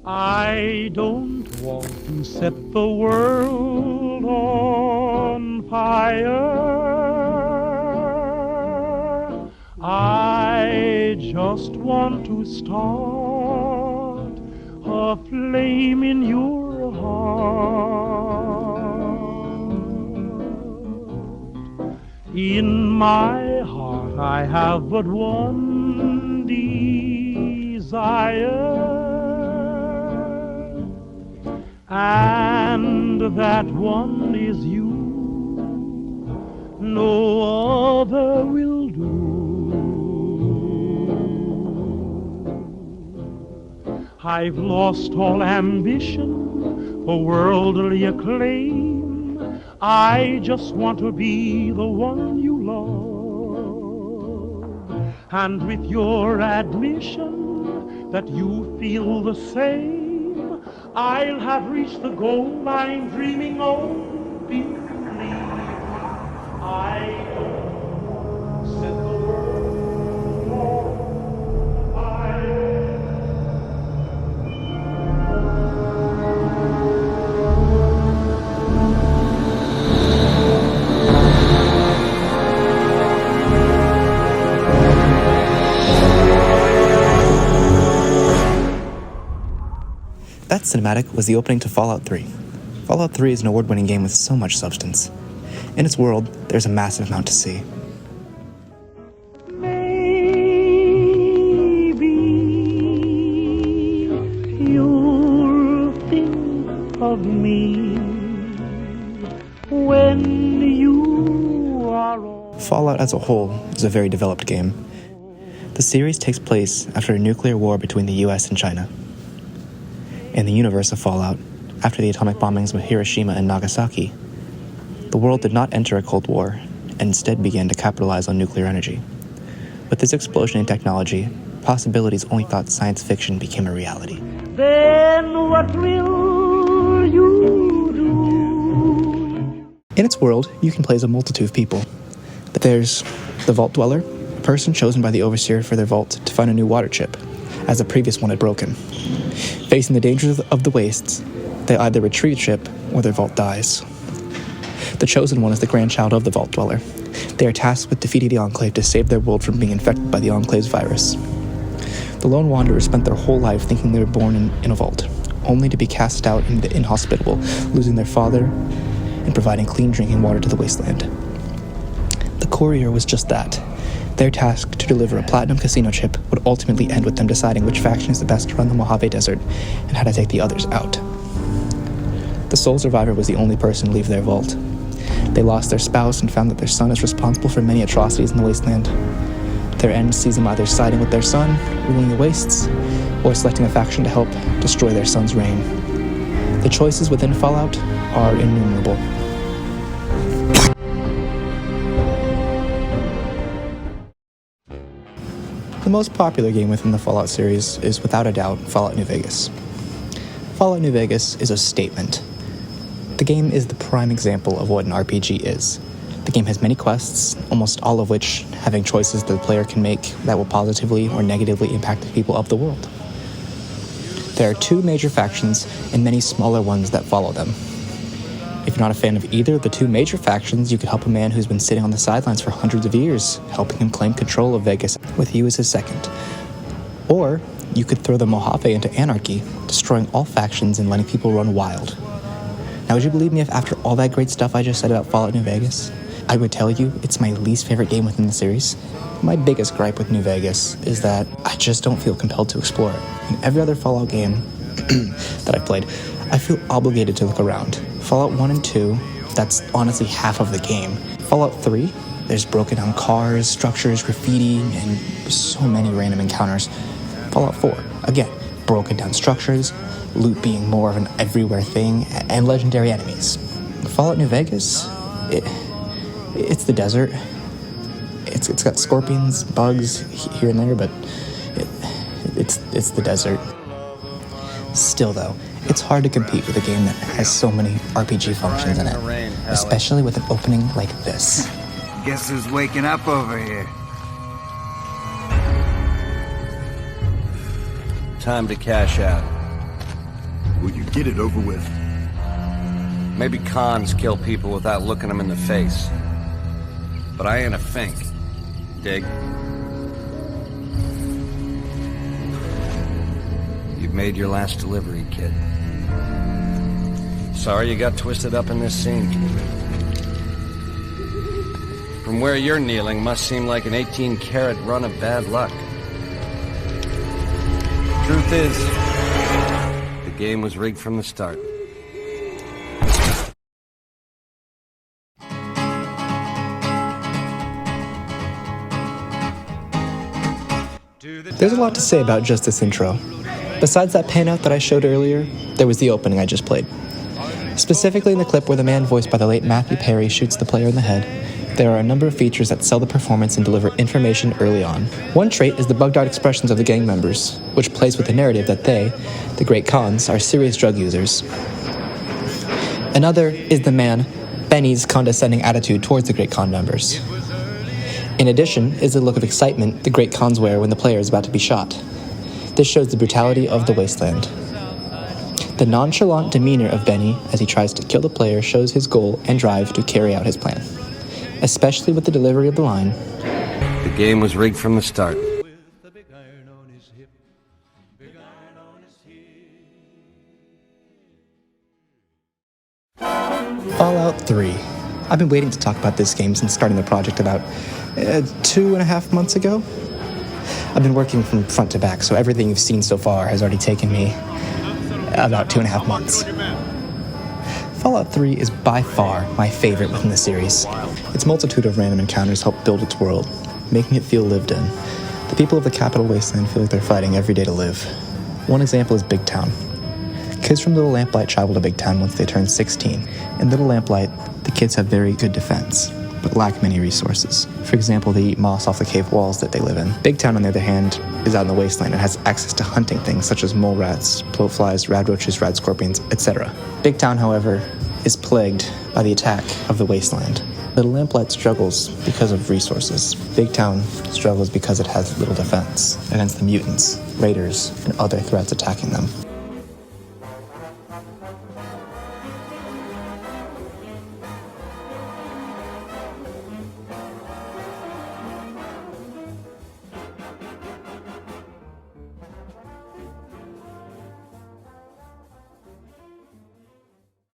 I don't want to set the world on fire. I just want to start a flame in your heart. In my heart I have but one desire, and that one is you. No other will do. I've lost all ambition for worldly acclaim. I just want to be the one you love. And with your admission that you feel the same, I'll have reached the goal I'm dreaming of. Believe me, I don't set the world on fire. That cinematic was the opening to Fallout 3. Fallout 3 is an award-winning game with so much substance. In its world, there's a massive amount to see. Maybe you'll think of me when you are all... Fallout as a whole is a very developed game. The series takes place after a nuclear war between the US and China. In the universe of Fallout, after the atomic bombings of Hiroshima and Nagasaki, the world did not enter a Cold War and instead began to capitalize on nuclear energy. With this explosion in technology, possibilities only thought science fiction became a reality. Then what will you do? In its world, you can play as a multitude of people. There's the Vault Dweller, a person chosen by the Overseer for their vault to find a new water chip, as the previous one had broken. Facing the dangers of the wastes, they either retrieve the chip or their vault dies. The Chosen One is the grandchild of the Vault Dweller. They are tasked with defeating the Enclave to save their world from being infected by the Enclave's virus. The Lone Wanderers spent their whole life thinking they were born in a vault, only to be cast out into the inhospitable, losing their father and providing clean drinking water to the wasteland. The Courier was just that. Their task to deliver a platinum casino chip would ultimately end with them deciding which faction is the best to run the Mojave Desert and how to take the others out. The sole survivor was the only person to leave their vault. They lost their spouse and found that their son is responsible for many atrocities in the wasteland. Their end sees them either siding with their son, ruling the wastes, or selecting a faction to help destroy their son's reign. The choices within Fallout are innumerable. The most popular game within the Fallout series is, without a doubt, Fallout New Vegas. Fallout New Vegas is a statement. The game is the prime example of what an RPG is. The game has many quests, almost all of which having choices that the player can make that will positively or negatively impact the people of the world. There are two major factions and many smaller ones that follow them. If you're not a fan of either of the two major factions, you could help a man who's been sitting on the sidelines for hundreds of years, helping him claim control of Vegas with you as his second. Or you could throw the Mojave into anarchy, destroying all factions and letting people run wild. Now, would you believe me if after all that great stuff I just said about Fallout New Vegas, I would tell you it's my least favorite game within the series? My biggest gripe with New Vegas is that I just don't feel compelled to explore it. In every other Fallout game that I've played, I feel obligated to look around. Fallout 1 and 2, that's honestly half of the game. Fallout 3, there's broken down cars, structures, graffiti, and so many random encounters. Fallout 4, again, broken down structures, loot being more of an everywhere thing, and legendary enemies. Fallout New Vegas, it's the desert. It's got scorpions, bugs here and there, but it's the desert. Still though, it's hard to compete with a game that has so many RPG functions in it, especially with an opening like this. Guess who's waking up over here? Time to cash out. Will you get it over with? Maybe cons kill people without looking them in the face. But I ain't a fink. Dig? You've made your last delivery, kid. Sorry you got twisted up in this scene. From where you're kneeling must seem like an 18-carat run of bad luck. Truth is, the game was rigged from the start. There's a lot to say about just this intro. Besides that panout that I showed earlier, there was the opening I just played. Specifically in the clip where the man voiced by the late Matthew Perry shoots the player in the head, there are a number of features that sell the performance and deliver information early on. One trait is the bugged-out expressions of the gang members, which plays with the narrative that they, the great cons, are serious drug users. Another is the man, Benny's condescending attitude towards the great con members. In addition is the look of excitement the great cons wear when the player is about to be shot. This shows the brutality of the wasteland. The nonchalant demeanor of Benny as he tries to kill the player shows his goal and drive to carry out his plan, especially with the delivery of the line, The game was rigged from the start. Fallout 3. I've been waiting to talk about this game since starting the project about 2.5 months ago. I've been working from front to back, so everything you've seen so far has already taken me about 2.5 months. Fallout 3 is by far my favorite within the series. Its multitude of random encounters help build its world, making it feel lived in. The people of the capital wasteland feel like they're fighting every day to live. One example is Big Town. Kids from Little Lamplight travel to Big Town once they turn 16. In Little Lamplight, the kids have very good defense, but lack many resources. For example, they eat moss off the cave walls that they live in. Big Town, on the other hand, is out in the wasteland and has access to hunting things such as mole rats, bloatflies, rad roaches, rad scorpions, etc. Big Town, however, is plagued by the attack of the wasteland. Little Lamplight struggles because of resources. Big Town struggles because it has little defense against the mutants, raiders, and other threats attacking them.